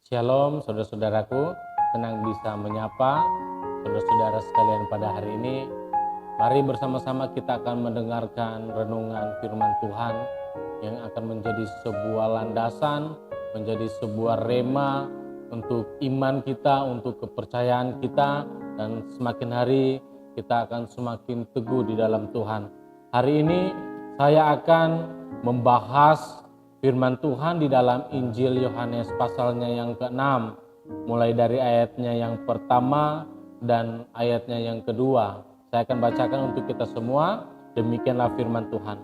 Shalom saudara-saudaraku, senang bisa menyapa saudara-saudara sekalian pada hari ini. Mari bersama-sama kita akan mendengarkan renungan firman Tuhan yang akan menjadi sebuah landasan, menjadi sebuah rema untuk iman kita, untuk kepercayaan kita, dan semakin hari kita akan semakin teguh di dalam Tuhan. Hari ini saya akan membahas firman Tuhan di dalam Injil Yohanes pasalnya yang ke-6, mulai dari ayatnya yang pertama dan ayatnya yang kedua. Saya akan bacakan untuk kita semua, demikianlah firman Tuhan.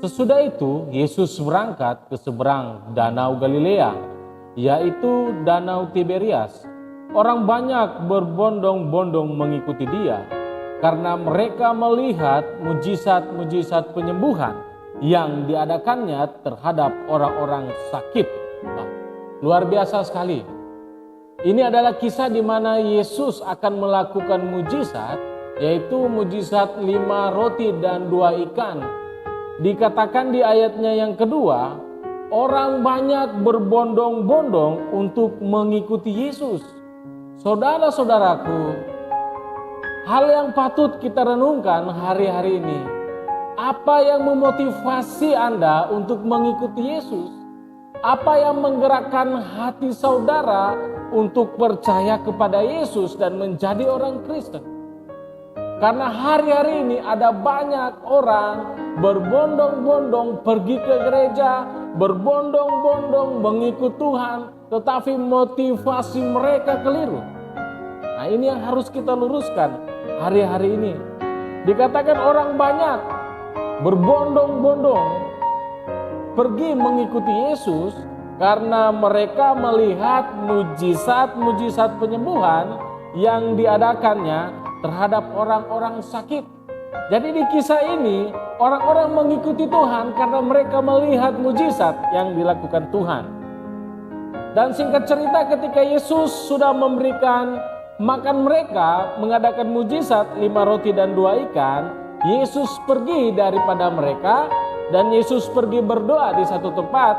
Sesudah itu Yesus berangkat ke seberang Danau Galilea, yaitu Danau Tiberias. Orang banyak berbondong-bondong mengikuti dia, karena mereka melihat mujizat-mujizat penyembuhan yang diadakannya terhadap orang-orang sakit. Nah, luar biasa sekali. Ini adalah kisah di mana Yesus akan melakukan mujizat, yaitu mujizat 5 roti dan 2 ikan. Dikatakan di ayatnya yang kedua, orang banyak berbondong-bondong untuk mengikuti Yesus. Saudara-saudaraku, hal yang patut kita renungkan hari-hari ini, apa yang memotivasi Anda untuk mengikuti Yesus? Apa yang menggerakkan hati saudara untuk percaya kepada Yesus dan menjadi orang Kristen? Karena hari-hari ini ada banyak orang berbondong-bondong pergi ke gereja, berbondong-bondong mengikut Tuhan, tetapi motivasi mereka keliru. Nah, ini yang harus kita luruskan hari-hari ini. Dikatakan orang banyak berbondong-bondong pergi mengikuti Yesus karena mereka melihat mujizat-mujizat penyembuhan yang diadakannya terhadap orang-orang sakit. Jadi di kisah ini orang-orang mengikuti Tuhan karena mereka melihat mujizat yang dilakukan Tuhan. Dan singkat cerita, ketika Yesus sudah memberikan makan mereka, mengadakan mujizat 5 roti dan 2 ikan, Yesus pergi daripada mereka dan Yesus pergi berdoa di satu tempat.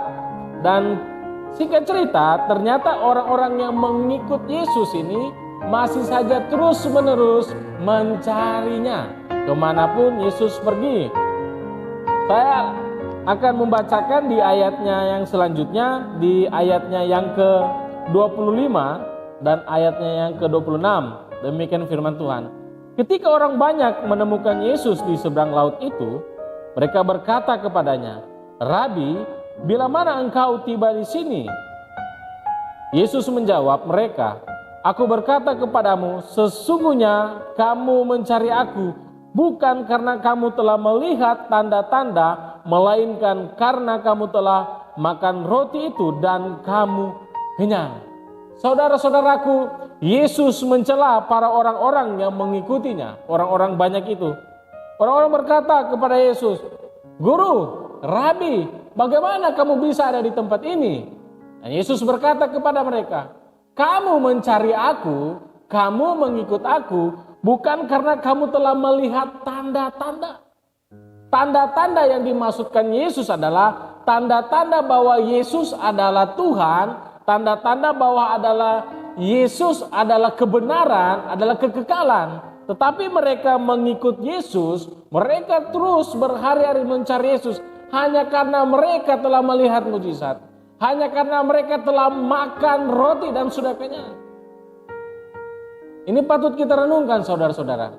Dan singkat cerita, ternyata orang-orang yang mengikut Yesus ini masih saja terus-menerus mencarinya kemanapun Yesus pergi. Saya akan membacakan di ayatnya yang selanjutnya, di ayatnya yang ke-25 dan ayatnya yang ke-26. Demikian firman Tuhan. Ketika orang banyak menemukan Yesus di seberang laut itu, mereka berkata kepadanya, "Rabi, bila mana engkau tiba di sini?" Yesus menjawab mereka, "Aku berkata kepadamu, sesungguhnya kamu mencari aku, bukan karena kamu telah melihat tanda-tanda, melainkan karena kamu telah makan roti itu dan kamu kenyang." Saudara-saudaraku, Yesus mencela para orang-orang yang mengikutinya, orang-orang banyak itu. Orang-orang berkata kepada Yesus, "Guru, Rabi, bagaimana kamu bisa ada di tempat ini?" Dan Yesus berkata kepada mereka, "Kamu mencari aku, kamu mengikut aku, bukan karena kamu telah melihat tanda-tanda." Tanda-tanda yang dimaksudkan Yesus adalah tanda-tanda bahwa Yesus adalah Tuhan, tanda-tanda bahwa Yesus adalah kebenaran, adalah kekekalan. Tetapi mereka mengikut Yesus, mereka terus berhari-hari mencari Yesus hanya karena mereka telah melihat mujizat, hanya karena mereka telah makan roti dan sudah kenyang. Ini patut kita renungkan, saudara-saudara.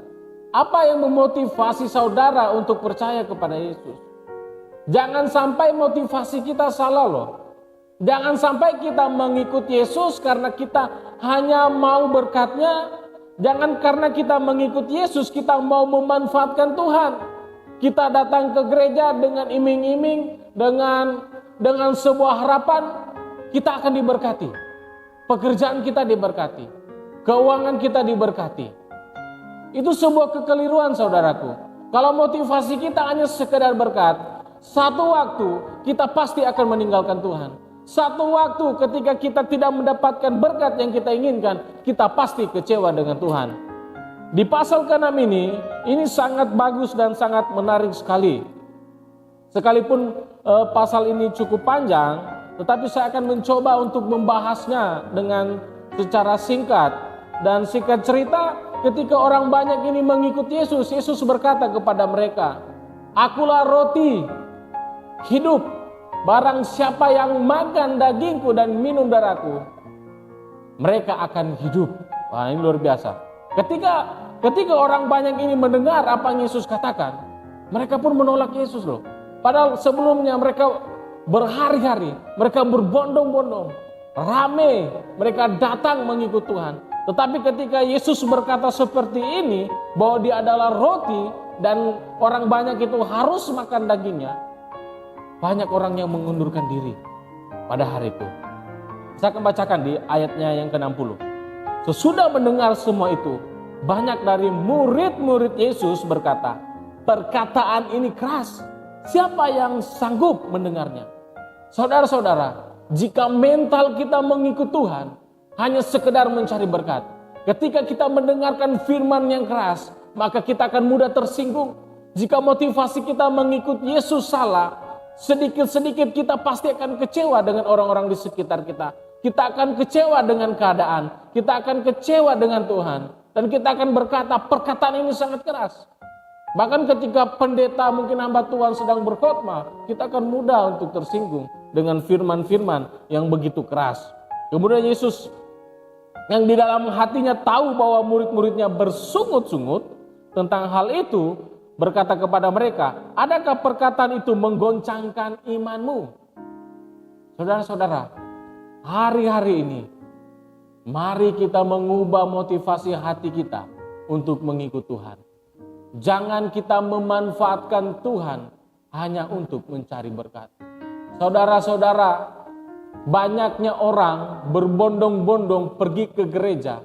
Apa yang memotivasi saudara untuk percaya kepada Yesus? Jangan sampai motivasi kita salah loh. Jangan sampai kita mengikut Yesus karena kita hanya mau berkatnya. Jangan karena kita mengikut Yesus kita mau memanfaatkan Tuhan. Kita datang ke gereja dengan iming-iming, dengan sebuah harapan kita akan diberkati. Pekerjaan kita diberkati. Keuangan kita diberkati. Itu sebuah kekeliruan, saudaraku. Kalau motivasi kita hanya sekedar berkat, satu waktu kita pasti akan meninggalkan Tuhan. Satu waktu ketika kita tidak mendapatkan berkat yang kita inginkan, kita pasti kecewa dengan Tuhan. Di pasal ke-6 ini sangat bagus dan sangat menarik sekali. Sekalipun pasal ini cukup panjang, tetapi saya akan mencoba untuk membahasnya dengan secara singkat. Dan singkat cerita, ketika orang banyak ini mengikuti Yesus, Yesus berkata kepada mereka, "Akulah roti hidup, barang siapa yang makan dagingku dan minum darahku, mereka akan hidup." Wah, ini luar biasa. Ketika orang banyak ini mendengar apa yang Yesus katakan, mereka pun menolak Yesus loh. Padahal sebelumnya mereka berhari-hari, mereka berbondong-bondong, rame, mereka datang mengikut Tuhan. Tetapi ketika Yesus berkata seperti ini, bahwa dia adalah roti dan orang banyak itu harus makan dagingnya, banyak orang yang mengundurkan diri pada hari itu. Saya akan bacakan di ayatnya yang ke-60. Sesudah mendengar semua itu, banyak dari murid-murid Yesus berkata, "Perkataan ini keras, siapa yang sanggup mendengarnya?" Saudara-saudara, jika mental kita mengikut Tuhan hanya sekedar mencari berkat, ketika kita mendengarkan firman yang keras, maka kita akan mudah tersinggung. Jika motivasi kita mengikut Yesus salah, sedikit-sedikit kita pasti akan kecewa dengan orang-orang di sekitar kita. Kita akan kecewa dengan keadaan, kita akan kecewa dengan Tuhan, dan kita akan berkata, perkataan ini sangat keras. Bahkan ketika pendeta mungkin hamba Tuhan sedang berkhotbah, kita akan mudah untuk tersinggung dengan firman-firman yang begitu keras. Kemudian Yesus yang di dalam hatinya tahu bahwa murid-muridnya bersungut-sungut tentang hal itu, berkata kepada mereka, "Adakah perkataan itu menggoncangkan imanmu?" Saudara-saudara, hari-hari ini mari kita mengubah motivasi hati kita untuk mengikut Tuhan. Jangan kita memanfaatkan Tuhan hanya untuk mencari berkat. Saudara-saudara, banyaknya orang berbondong-bondong pergi ke gereja,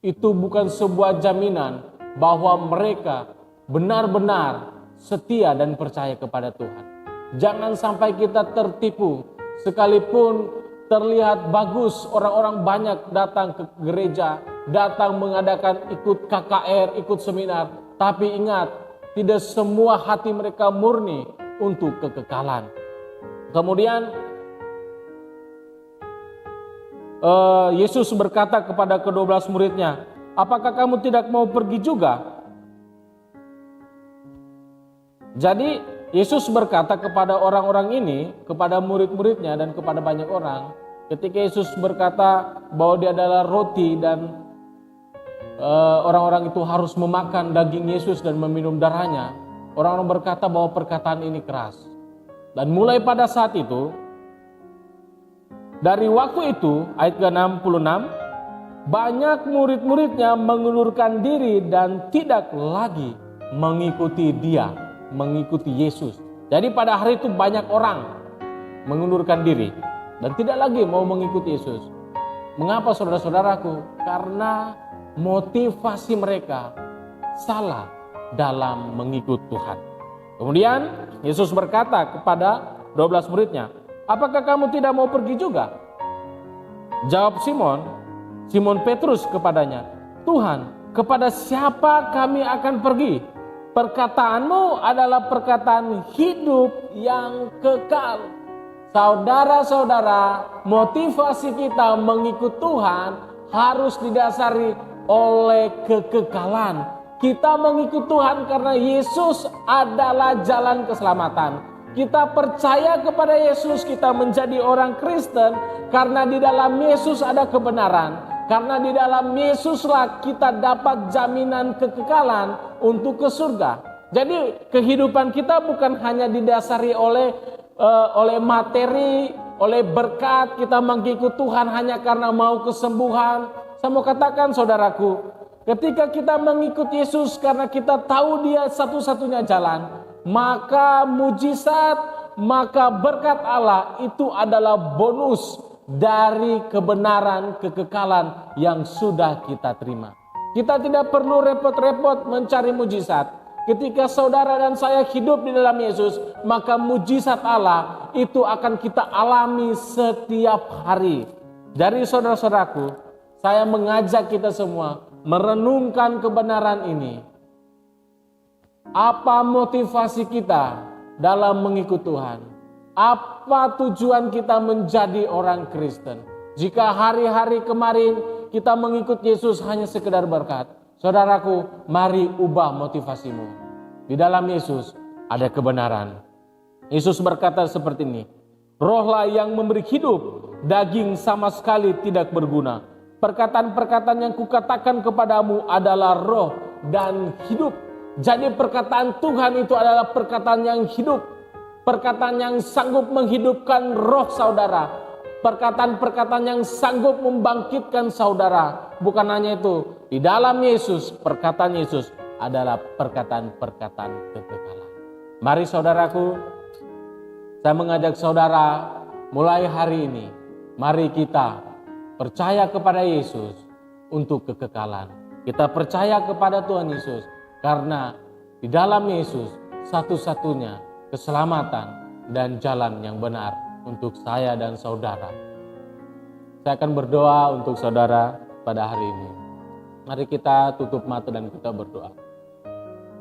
itu bukan sebuah jaminan bahwa mereka benar-benar setia dan percaya kepada Tuhan. Jangan sampai kita tertipu, sekalipun terlihat bagus orang-orang banyak datang ke gereja, datang mengadakan ikut KKR, ikut seminar, tapi ingat, tidak semua hati mereka murni untuk kekekalan. Kemudian Yesus berkata kepada ke-12 muridnya, "Apakah kamu tidak mau pergi juga?" Jadi Yesus berkata kepada orang-orang ini, kepada murid-muridnya dan kepada banyak orang, ketika Yesus berkata bahwa dia adalah roti dan orang-orang itu harus memakan daging Yesus dan meminum darahnya, orang-orang berkata bahwa perkataan ini keras. Dan mulai pada saat itu, dari waktu itu, ayat ke-66, banyak murid-muridnya mengundurkan diri dan tidak lagi mengikuti dia, mengikuti Yesus. Jadi pada hari itu banyak orang mengundurkan diri dan tidak lagi mau mengikuti Yesus. Mengapa saudara-saudaraku? Karena motivasi mereka salah dalam mengikut Tuhan. Kemudian Yesus berkata kepada 12 muridnya, "Apakah kamu tidak mau pergi juga?" Jawab Simon Petrus kepadanya, "Tuhan, kepada siapa kami akan pergi? Perkataanmu adalah perkataan hidup yang kekal." Saudara-saudara, motivasi kita mengikut Tuhan harus didasari oleh kekekalan. Kita mengikut Tuhan karena Yesus adalah jalan keselamatan. Kita percaya kepada Yesus, kita menjadi orang Kristen karena di dalam Yesus ada kebenaran. Karena di dalam Yesuslah kita dapat jaminan kekekalan untuk ke surga. Jadi kehidupan kita bukan hanya didasari oleh materi, oleh berkat. Kita mengikut Tuhan hanya karena mau kesembuhan. Saya mau katakan saudaraku, ketika kita mengikut Yesus karena kita tahu dia satu-satunya jalan, maka mujizat, maka berkat Allah itu adalah bonus dari kebenaran kekekalan yang sudah kita terima. Kita tidak perlu repot-repot mencari mujizat. Ketika saudara dan saya hidup di dalam Yesus, maka mujizat Allah itu akan kita alami setiap hari. Dari saudara-saudaraku, saya mengajak kita semua merenungkan kebenaran ini. Apa motivasi kita dalam mengikut Tuhan? Apa tujuan kita menjadi orang Kristen? Jika hari-hari kemarin kita mengikut Yesus hanya sekedar berkat, saudaraku, mari ubah motivasimu. Di dalam Yesus ada kebenaran. Yesus berkata seperti ini, rohlah yang memberi hidup, daging sama sekali tidak berguna. Perkataan-perkataan yang kukatakan kepadamu adalah roh dan hidup. Jadi perkataan Tuhan itu adalah perkataan yang hidup. Perkataan yang sanggup menghidupkan roh saudara. Perkataan-perkataan yang sanggup membangkitkan saudara. Bukan hanya itu, di dalam Yesus, perkataan Yesus adalah perkataan-perkataan kekekalan. Mari saudaraku, saya mengajak saudara mulai hari ini, mari kita percaya kepada Yesus untuk kekekalan. Kita percaya kepada Tuhan Yesus karena di dalam Yesus satu-satunya keselamatan dan jalan yang benar untuk saya dan saudara. Saya akan berdoa untuk saudara pada hari ini. Mari kita tutup mata dan kita berdoa.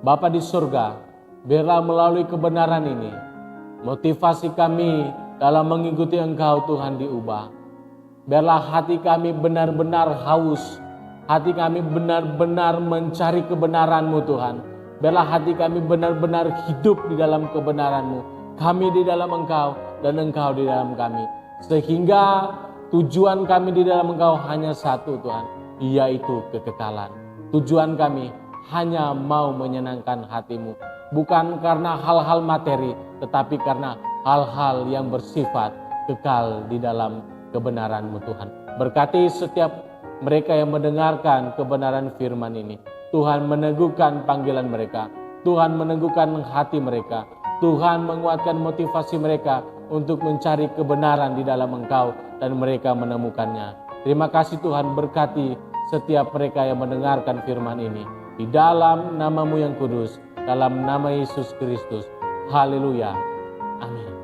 Bapa di surga, biarlah melalui kebenaran ini, motivasi kami dalam mengikuti Engkau Tuhan diubah. Biarlah hati kami benar-benar haus, hati kami benar-benar mencari kebenaran-Mu Tuhan. Biarlah hati kami benar-benar hidup di dalam kebenaran-Mu. Kami di dalam Engkau dan Engkau di dalam kami. Sehingga tujuan kami di dalam Engkau hanya satu Tuhan, yaitu kekekalan. Tujuan kami hanya mau menyenangkan hati-Mu. Bukan karena hal-hal materi, tetapi karena hal-hal yang bersifat kekal di dalam kebenaran-Mu Tuhan. Berkati setiap mereka yang mendengarkan kebenaran firman ini. Tuhan meneguhkan panggilan mereka. Tuhan meneguhkan hati mereka. Tuhan menguatkan motivasi mereka untuk mencari kebenaran di dalam Engkau dan mereka menemukannya. Terima kasih Tuhan, berkati setiap mereka yang mendengarkan firman ini. Di dalam nama-Mu yang kudus, dalam nama Yesus Kristus. Haleluya. Amin.